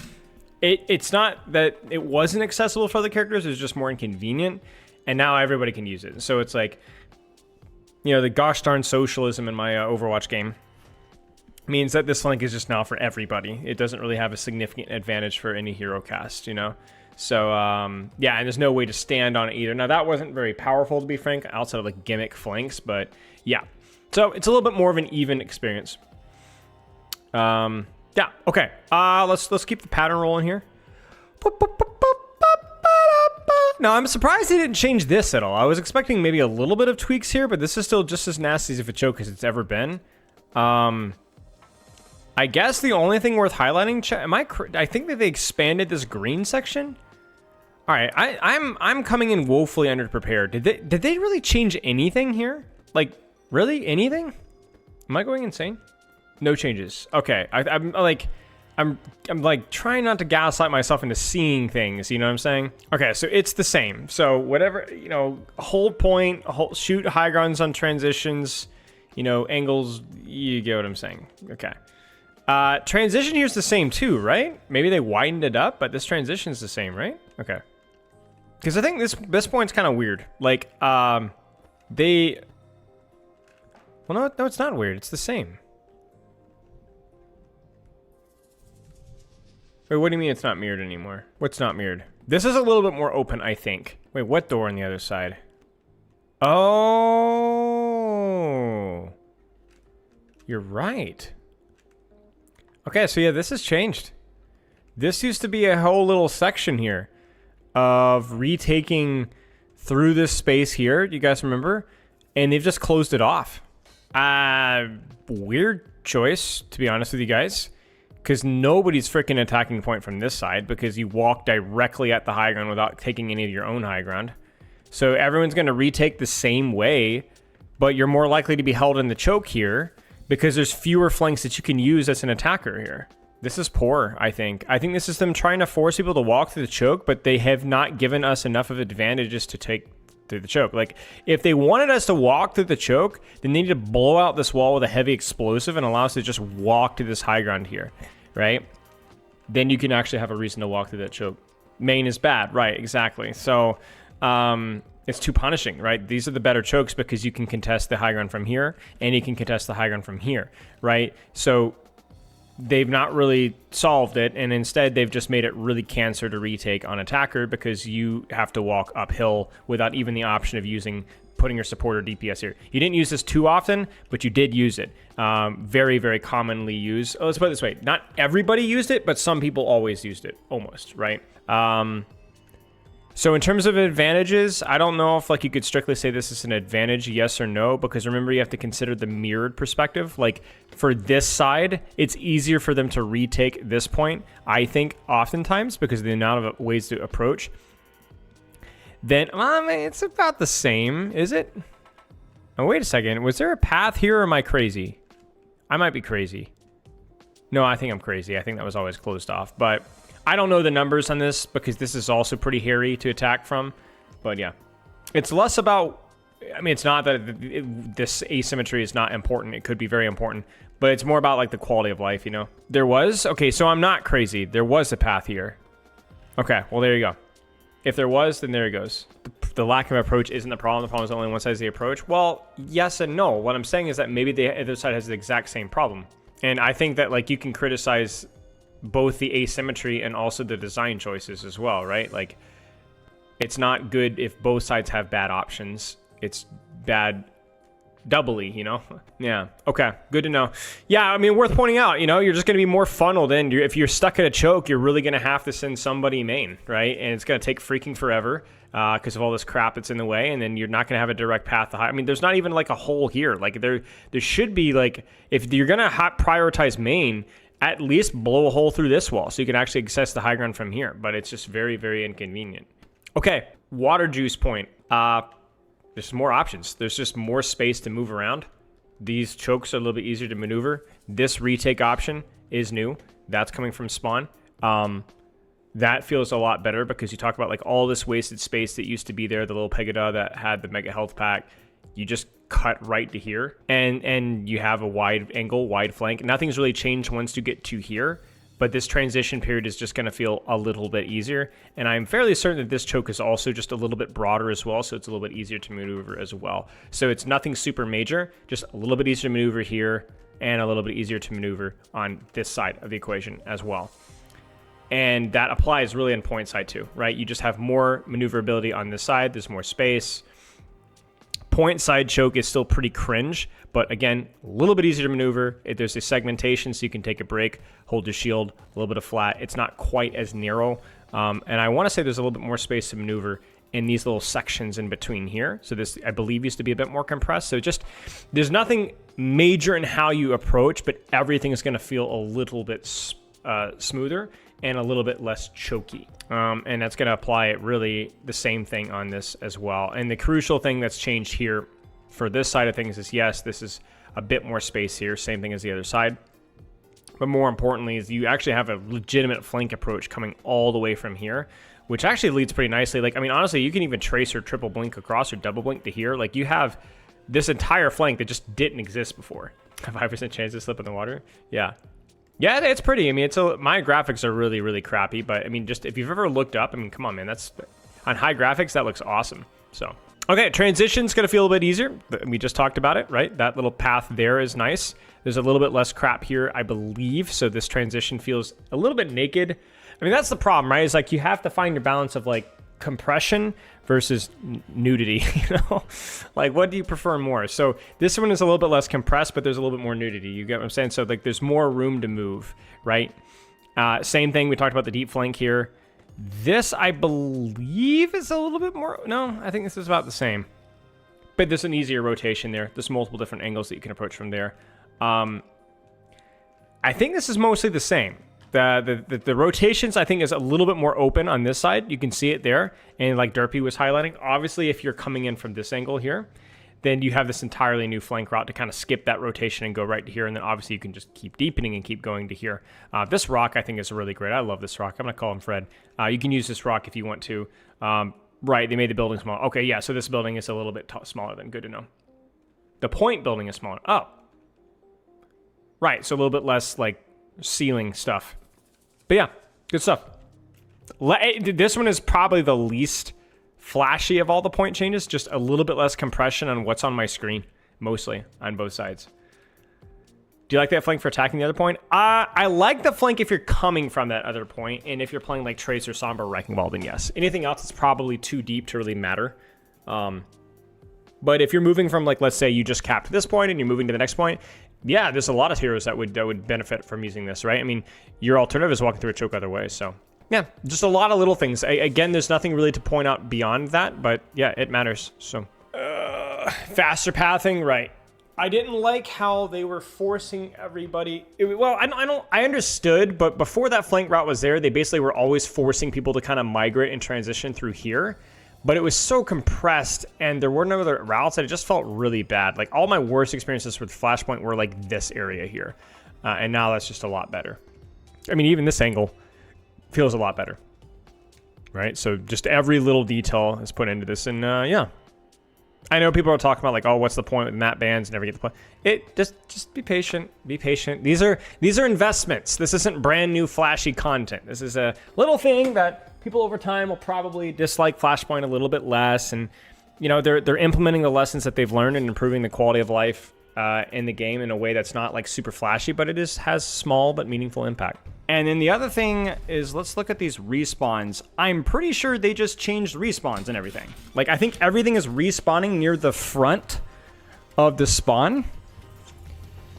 [SPEAKER 1] It's not that it wasn't accessible for other characters, it was just more inconvenient, and now everybody can use it. So it's like, you know, the gosh darn socialism in my Overwatch game means that this flank is just now for everybody. It doesn't really have a significant advantage for any hero cast, you know? So, yeah, and there's no way to stand on it either. Now, that wasn't very powerful, to be frank, outside of like gimmick flanks, but yeah. So it's a little bit more of an even experience. Yeah, okay. Let's keep the pattern rolling here. Now, I'm surprised they didn't change this at all. I was expecting maybe a little bit of tweaks here, but this is still just as nasty as a choke as it's ever been. I guess the only thing worth highlighting, I think that they expanded this green section. All right, I'm coming in woefully underprepared. Did they really change anything here? Like, really anything? Am I going insane? No changes. Okay, I'm like trying not to gaslight myself into seeing things, you know what I'm saying? Okay, so it's the same. So whatever, you know, hold point, shoot high grounds on transitions, you know, angles, you get what I'm saying. Okay. Transition here's the same too, right? Maybe they widened it up, but this transition is the same, right? Okay. Because I think this point's kind of weird. Like, well, no, it's not weird. It's the same. Wait, what do you mean it's not mirrored anymore? What's not mirrored? This is a little bit more open, I think. Wait, what door on the other side? Oh, you're right. Okay, so yeah, this has changed. This used to be a whole little section here of retaking through this space here. You guys remember? And they've just closed it off. Weird choice, to be honest with you guys, because nobody's freaking attacking point from this side because you walk directly at the high ground without taking any of your own high ground. So everyone's going to retake the same way, but you're more likely to be held in the choke here because there's fewer flanks that you can use as an attacker here. This is poor, I think. I think this is them trying to force people to walk through the choke, but they have not given us enough of advantages to take through the choke. Like, if they wanted us to walk through the choke, then they need to blow out this wall with a heavy explosive and allow us to just walk to this high ground here, right? Then you can actually have a reason to walk through that choke. Main is bad, right? Exactly. So, it's too punishing, right? These are the better chokes because you can contest the high ground from here and you can contest the high ground from here, right? So they've not really solved it, and instead they've just made it really cancer to retake on attacker because you have to walk uphill without even the option of putting your support or DPS here. You didn't use this too often, but you did use it. Very, very commonly used. Oh, let's put it this way. Not everybody used it, but some people always used it, almost, right? So in terms of advantages, I don't know if like you could strictly say this is an advantage, yes or no, because remember you have to consider the mirrored perspective. Like for this side, it's easier for them to retake this point, I think, oftentimes because of the amount of ways to approach. Then, it's about the same, is it? Oh, wait a second. Was there a path here or am I crazy? I might be crazy. No, I think I'm crazy. I think that was always closed off, but I don't know the numbers on this because this is also pretty hairy to attack from. But yeah, it's less about, I mean, it's not that this asymmetry is not important. It could be very important, but it's more about like the quality of life, you know? There was, okay, so I'm not crazy. There was a path here. Okay, well, there you go. If there was, then there it goes. The lack of approach isn't the problem. The problem is only one side is the approach. Well, yes and no. What I'm saying is that maybe the other side has the exact same problem. And I think that like you can criticize both the asymmetry and also the design choices as well, right? Like, it's not good if both sides have bad options. It's bad doubly, you know? Yeah, okay, good to know. Yeah, I mean, worth pointing out, you know, you're just going to be more funneled in. If you're stuck at a choke, you're really going to have to send somebody main, right? And it's going to take freaking forever because of all this crap that's in the way, and then you're not going to have a direct path to high. I mean, there's not even like a hole here. Like, there should be, like, if you're going to prioritize main, at least blow a hole through this wall so you can actually access the high ground from here. But it's just very, very inconvenient. Okay, water juice point. There's more options. There's just more space to move around. These chokes are a little bit easier to maneuver. This retake option is new. That's coming from spawn. That feels a lot better because you talk about like all this wasted space that used to be there, the little Pegoda that had the mega health pack. You just cut right to here, and you have a wide angle, wide flank. Nothing's really changed once you get to here, but this transition period is just going to feel a little bit easier, and I'm fairly certain that this choke is also just a little bit broader as well, so it's a little bit easier to maneuver as well. So it's nothing super major, just a little bit easier to maneuver here, and a little bit easier to maneuver on this side of the equation as well. And that applies really on point side too, right? You just have more maneuverability on this side, there's more space. Point side choke is still pretty cringe, but again, a little bit easier to maneuver. There's a segmentation so you can take a break, hold your shield, a little bit of flat. It's not quite as narrow. And I want to say there's a little bit more space to maneuver in these little sections in between here. So this, I believe, used to be a bit more compressed. So just, there's nothing major in how you approach, but everything is going to feel a little bit smoother and a little bit less choky. And that's going to apply really the same thing on this as well. And the crucial thing that's changed here for this side of things is, yes, this is a bit more space here, same thing as the other side. But more importantly is you actually have a legitimate flank approach coming all the way from here, which actually leads pretty nicely. Like, I mean, honestly, you can even trace or triple blink across or double blink to here. Like, you have this entire flank that just didn't exist before. 5% chance to slip in the water? Yeah. Yeah, it's pretty. I mean, my graphics are really, really crappy, but I mean, just if you've ever looked up, I mean, come on, man, that's on high graphics, that looks awesome. So, okay, transition's gonna feel a bit easier. We just talked about it, right? That little path there is nice. There's a little bit less crap here, I believe. So this transition feels a little bit naked. I mean, that's the problem, right? It's like you have to find your balance of like compression versus nudity, you know? Like, what do you prefer more? So this one is a little bit less compressed, but there's a little bit more nudity. You get what I'm saying? So like there's more room to move, right? Same thing, we talked about the deep flank here. This, I believe, is a little bit more, no, I think this is about the same. But there's an easier rotation there. There's multiple different angles that you can approach from there. I think this is mostly the same. The rotations, I think, is a little bit more open on this side. You can see it there. And like Derpy was highlighting, obviously, if you're coming in from this angle here, then you have this entirely new flank route to kind of skip that rotation and go right to here. And then obviously you can just keep deepening and keep going to here. This rock, I think, is really great. I love this rock. I'm going to call him Fred. You can use this rock if you want to. Right, they made the building small. Okay, yeah, so this building is a little bit smaller than. Good to know. The point building is smaller. Oh. Right, so a little bit less, like, ceiling stuff. But yeah, good stuff. This one is probably the least flashy of all the point changes. Just a little bit less compression on what's on my screen, mostly, on both sides. Do you like that flank for attacking the other point? I like the flank if you're coming from that other point, and if you're playing like Tracer, Sombra, or Wrecking Ball, then yes. Anything else is probably too deep to really matter. But if you're moving from, like, let's say you just capped this point and you're moving to the next point, yeah, there's a lot of heroes that would benefit from using this, right? I mean, your alternative is walking through a choke other way, so yeah, just a lot of little things. Again, there's nothing really to point out beyond that, but yeah, it matters. So faster pathing, right? I didn't like how they were forcing everybody. I understood, but before that flank route was there, they basically were always forcing people to kind of migrate and transition through here. But it was so compressed, and there were no other routes that it just felt really bad. Like, all my worst experiences with Flashpoint were like this area here. And now that's just a lot better. I mean, even this angle feels a lot better. Right? So just every little detail is put into this, and yeah. I know people are talking about, like, oh, what's the point with map bans? Never get the point. Just be patient. Be patient. These are investments. This isn't brand new flashy content. This is a little thing that people over time will probably dislike Flashpoint a little bit less, and you know they're implementing the lessons that they've learned and improving the quality of life in the game in a way that's not like super flashy, but it has small but meaningful impact. And then the other thing is, let's look at these respawns. I'm pretty sure they just changed respawns and everything. Like, I think everything is respawning near the front of the spawn.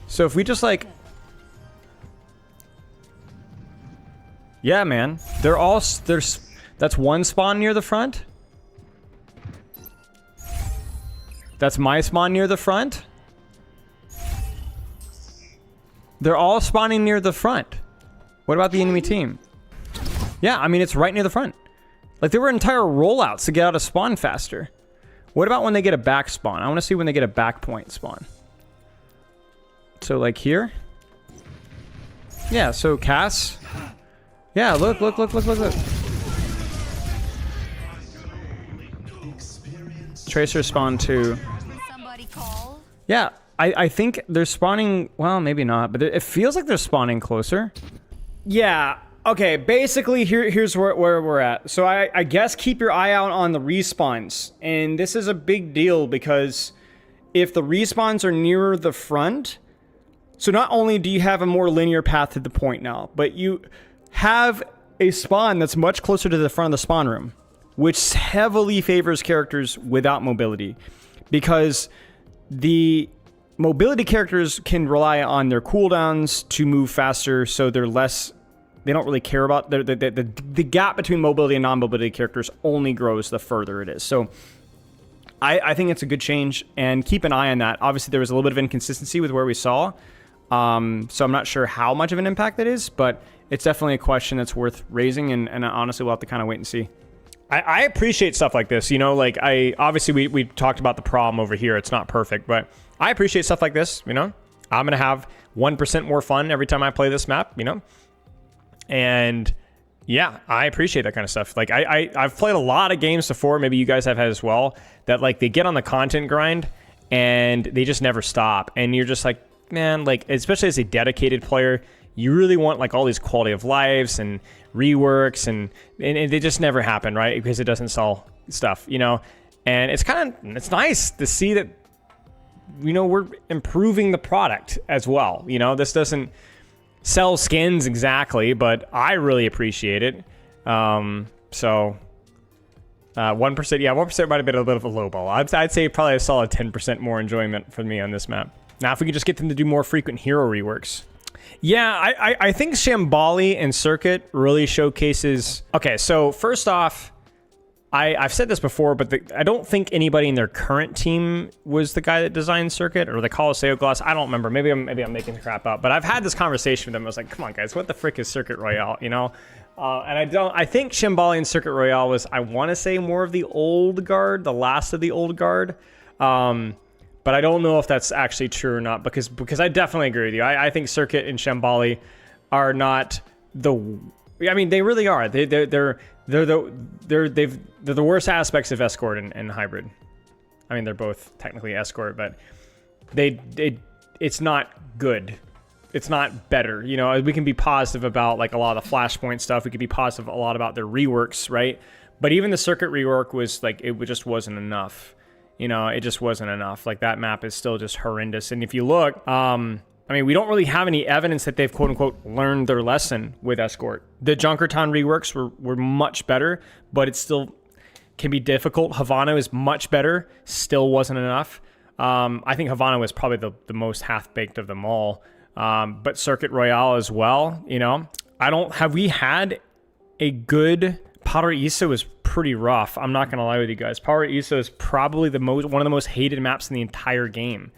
[SPEAKER 1] So if we just like, yeah, man, that's one spawn near the front. That's my spawn near the front. They're all spawning near the front. What about the enemy team? Yeah, I mean, it's right near the front. Like, there were entire rollouts to get out of spawn faster. What about when they get a back spawn? I want to see when they get a back point spawn. So, like, here? Yeah, so Cass. Yeah, look. Tracer spawn too. Yeah, I think they're spawning, well, maybe not, but it feels like they're spawning closer. Yeah, okay, basically here's where we're at. So I guess keep your eye out on the respawns. And this is a big deal because if the respawns are nearer the front, so not only do you have a more linear path to the point now, but you have a spawn that's much closer to the front of the spawn room, which heavily favors characters without mobility, because the mobility characters can rely on their cooldowns to move faster, so they don't really care about the gap between mobility and non-mobility characters only grows the further it is. So I think it's a good change, and keep an eye on that. Obviously, there was a little bit of inconsistency with where we saw, so I'm not sure how much of an impact that is, but it's definitely a question that's worth raising, and honestly, we'll have to kind of wait and see. I appreciate stuff like this, you know, like obviously we talked about the problem over here. It's not perfect, but I appreciate stuff like this, you know. I'm going to have 1% more fun every time I play this map, you know. And yeah, I appreciate that kind of stuff. Like I've played a lot of games before, maybe you guys have had as well, that like they get on the content grind and they just never stop. And you're just like, man, like especially as a dedicated player, you really want like all these quality of lives and reworks and they just never happen, right? Because it doesn't sell stuff, you know. And it's nice to see that, you know, we're improving the product as well. You know, this doesn't sell skins exactly, but I really appreciate it. So 1%, yeah, 1% might have been a bit of a low ball. I'd say probably a solid 10% more enjoyment for me on this map. Now, if we could just get them to do more frequent hero reworks. Yeah, I think Shambali and Circuit really showcases... Okay, so first off, I've said this before, but I don't think anybody in their current team was the guy that designed Circuit or the Colosseo Gloss. I don't remember. Maybe I'm making the crap up. But I've had this conversation with them. I was like, come on, guys, what the frick is Circuit Royale, you know? And I think Shambali and Circuit Royale was, I want to say, more of the old guard, the last of the old guard. But I don't know if that's actually true or not, because I definitely agree with you. I think Circuit and Shambali are not the... I mean, they really are. They're the worst aspects of Escort and Hybrid. I mean, they're both technically Escort, but it's not good. It's not better. You know, we can be positive about like a lot of the Flashpoint stuff. We could be positive a lot about their reworks, right? But even the Circuit rework was like, it just wasn't enough. You know, it just wasn't enough. Like, that map is still just horrendous. And if you look, I mean, we don't really have any evidence that they've quote unquote learned their lesson with Escort. The Junkertown reworks were much better, but it still can be difficult. Havana is much better, still wasn't enough. I think Havana was probably the most half-baked of them all. But Circuit Royale as well, you know. Have we had a good... Paraíso is pretty rough. I'm not going to lie with you guys. Paraíso is probably one of the most hated maps in the entire game.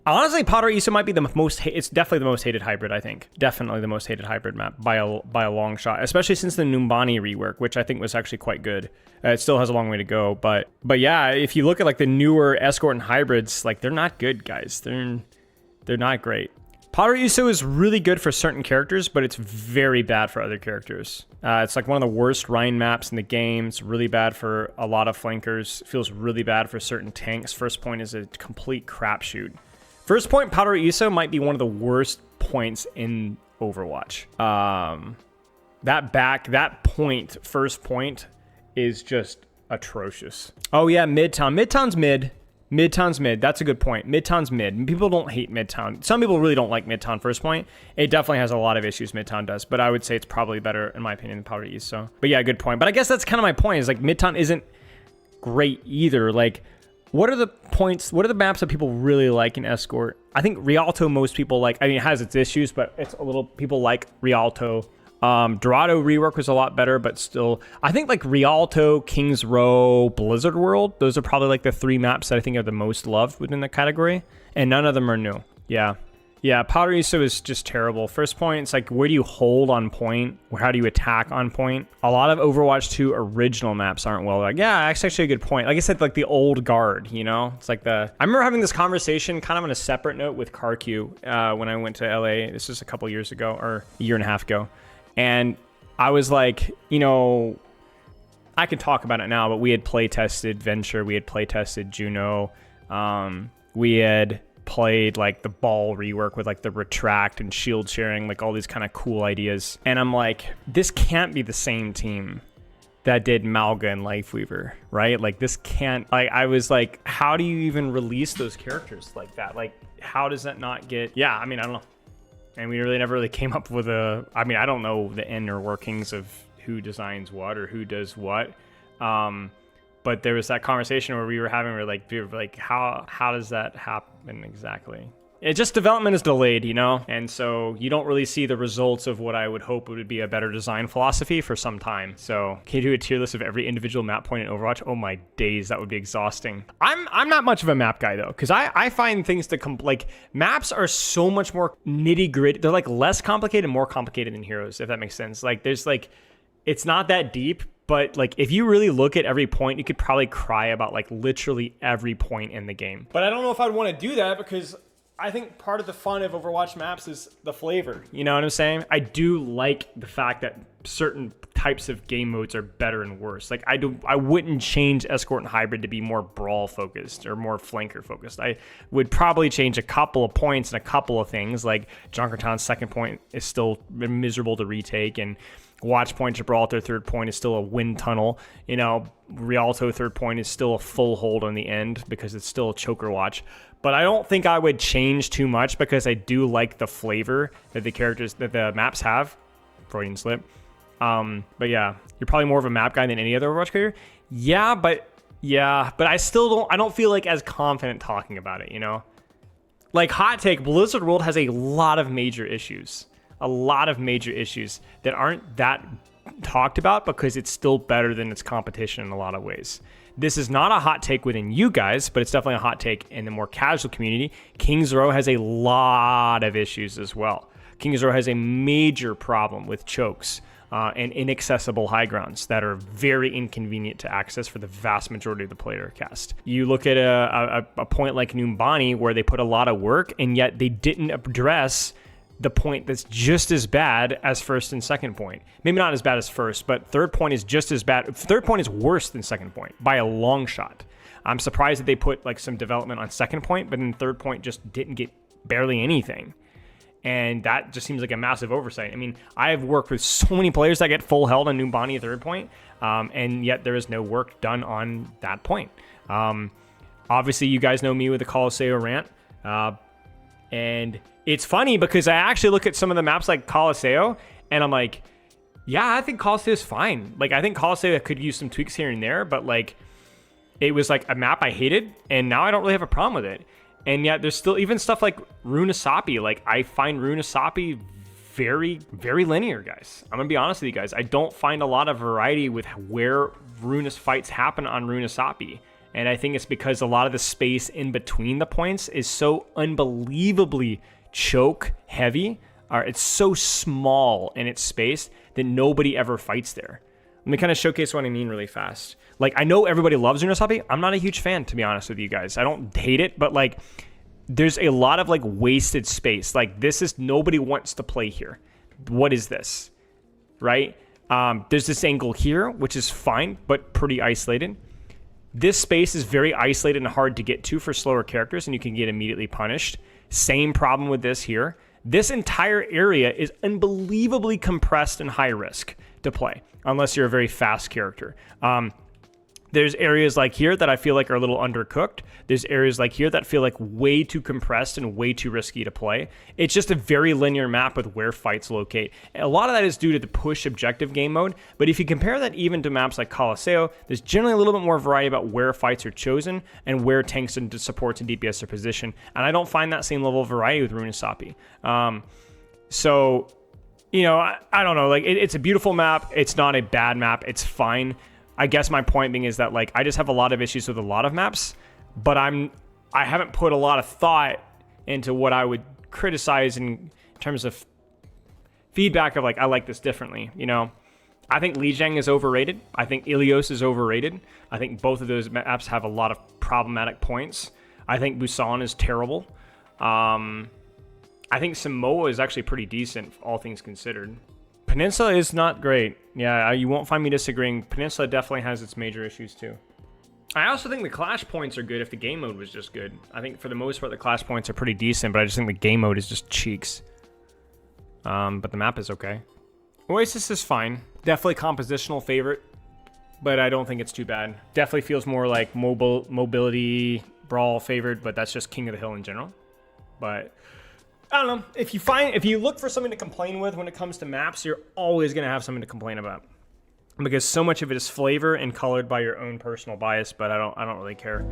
[SPEAKER 1] Honestly, Paraíso might be it's definitely the most hated hybrid, I think. Definitely the most hated hybrid map by a long shot, especially since the Numbani rework, which I think was actually quite good. It still has a long way to go, but yeah, if you look at like the newer Escort and hybrids, like, they're not good, guys. They're not great. Paraíso is really good for certain characters, but it's very bad for other characters. It's like one of the worst Rhine maps in the game. It's really bad for a lot of flankers. It feels really bad for certain tanks. First point is a complete crapshoot. First point Paraíso might be one of the worst points in Overwatch. That point, first point, is just atrocious. Oh yeah, Midtown. Midtown's mid. Midtown's mid. That's a good point. Midtown's mid. People don't hate Midtown. Some people really don't like Midtown first point. It definitely has a lot of issues, Midtown does, but I would say it's probably better, in my opinion, than Paraíso. But yeah, good point. But I guess that's kind of my point, is like, Midtown isn't great either. Like, what are the points, what are the maps that people really like in Escort? I think Rialto most people like. I mean, it has its issues, but it's a little, people like Rialto. Dorado rework was a lot better, but still, I think like Rialto, Kings Row, Blizzard World, those are probably like the three maps that I think are the most loved within the category, and none of them are new. Yeah, Paraíso is just terrible. First point, it's like, where do you hold on point? How do you attack on point? A lot of Overwatch 2 original maps aren't well. Like, yeah, that's actually a good point. Like I said, like the old guard, you know? It's like I remember having this conversation kind of on a separate note with CarQ when I went to LA. This was a couple years ago, or a year and a half ago. And I was like, you know, I can talk about it now, but we had play tested Venture, we had play tested Juno, we had played like the ball rework with like the retract and shield sharing, like all these kind of cool ideas. And I'm like, this can't be the same team that did Malga and Lifeweaver, right? Like, this can't, like, I was like, how do you even release those characters like that? Like, how does that not get, yeah, I mean, I don't know. And we really never came up with I mean, I don't know the inner workings of who designs what or who does what. But there was that conversation where we were like, how does that happen exactly? It just, development is delayed, you know? And so you don't really see the results of what I would hope would be a better design philosophy for some time. So can you do a tier list of every individual map point in Overwatch? Oh my days, that would be exhausting. I'm not much of a map guy though, because I find things to like, maps are so much more nitty gritty. They're like less complicated, more complicated than heroes, if that makes sense. Like, there's like, it's not that deep, but like, if you really look at every point, you could probably cry about like literally every point in the game. But I don't know if I'd want to do that, because I think part of the fun of Overwatch maps is the flavor. You know what I'm saying? I do like the fact that certain types of game modes are better and worse. Like, I wouldn't change Escort and Hybrid to be more brawl focused or more flanker focused. I would probably change a couple of points and a couple of things. Like, Junkertown's second point is still miserable to retake, and Watch Point Gibraltar third point is still a wind tunnel. You know, Rialto third point is still a full hold on the end because it's still a choker watch. But I don't think I would change too much, because I do like the flavor that the characters, that the maps have. Freudian slip. But yeah, you're probably more of a map guy than any other Overwatch creator. Yeah, but I still don't feel like as confident talking about it, you know? Like, hot take, Blizzard World has a lot of major issues. A lot of major issues that aren't that talked about because it's still better than its competition in a lot of ways. This is not a hot take within you guys, but it's definitely a hot take in the more casual community. Kings Row has a lot of issues as well. Kings Row has a major problem with chokes and inaccessible high grounds that are very inconvenient to access for the vast majority of the player cast. You look at a point like Numbani where they put a lot of work and yet they didn't address the point that's just as bad as first and second point. Maybe not as bad as first, but third point is just as bad. Third point is worse than second point by a long shot. I'm surprised that they put like some development on second point, but then third point just didn't get barely anything. And that just seems like a massive oversight. I mean, I have worked with so many players that get full held on Numbani at third point, and yet there is no work done on that point. Obviously, you guys know me with the Colosseo rant, and it's funny because I actually look at some of the maps like Colosseo, and I'm like, yeah, I think Colosseo is fine. Like, I think Colosseo could use some tweaks here and there, but like, it was like a map I hated, and now I don't really have a problem with it. And yet there's still even stuff like Runesapi. Like, I find Runesapi very, very linear, guys. I'm gonna be honest with you guys. I don't find a lot of variety with where Runes fights happen on Runesapi. And I think it's because a lot of the space in between the points is so unbelievably choke heavy, or it's so small in its space that nobody ever fights there. Let me kind of showcase what I mean really fast. Like, I know everybody loves Runesapi. I'm not a huge fan, to be honest with you guys. I don't hate it, but like, there's a lot of like wasted space. Like, this is, nobody wants to play here. What is this? Right? There's this angle here, which is fine, but pretty isolated. This space is very isolated and hard to get to for slower characters, and you can get immediately punished. Same problem with this here. This entire area is unbelievably compressed and high risk to play, unless you're a very fast character. There's areas like here that I feel like are a little undercooked. There's areas like here that feel like way too compressed and way too risky to play. It's just a very linear map with where fights locate. A lot of that is due to the push objective game mode, but if you compare that even to maps like Colosseo, there's generally a little bit more variety about where fights are chosen and where tanks and supports and DPS are positioned, and I don't find that same level of variety with Runesapi. So, you know, I don't know. Like, it's a beautiful map. It's not a bad map. It's fine. I guess my point being is that, like, I just have a lot of issues with a lot of maps, but I haven't put a lot of thought into what I would criticize in terms of feedback of, like, I like this differently, you know? I think Lijiang is overrated. I think Ilios is overrated. I think both of those maps have a lot of problematic points. I think Busan is terrible. I think Samoa is actually pretty decent, all things considered. Peninsula is not great. Yeah, you won't find me disagreeing. Peninsula definitely has its major issues too. I also think the clash points are good if the game mode was just good. I think for the most part the clash points are pretty decent, but I just think the game mode is just cheeks. But the map is okay. Oasis is fine. Definitely compositional favorite, but I don't think it's too bad. Definitely feels more like mobility brawl favored, but that's just King of the Hill in general. But I don't know. If you look for something to complain with when it comes to maps, you're always going to have something to complain about, because so much of it is flavor and colored by your own personal bias, but I don't really care.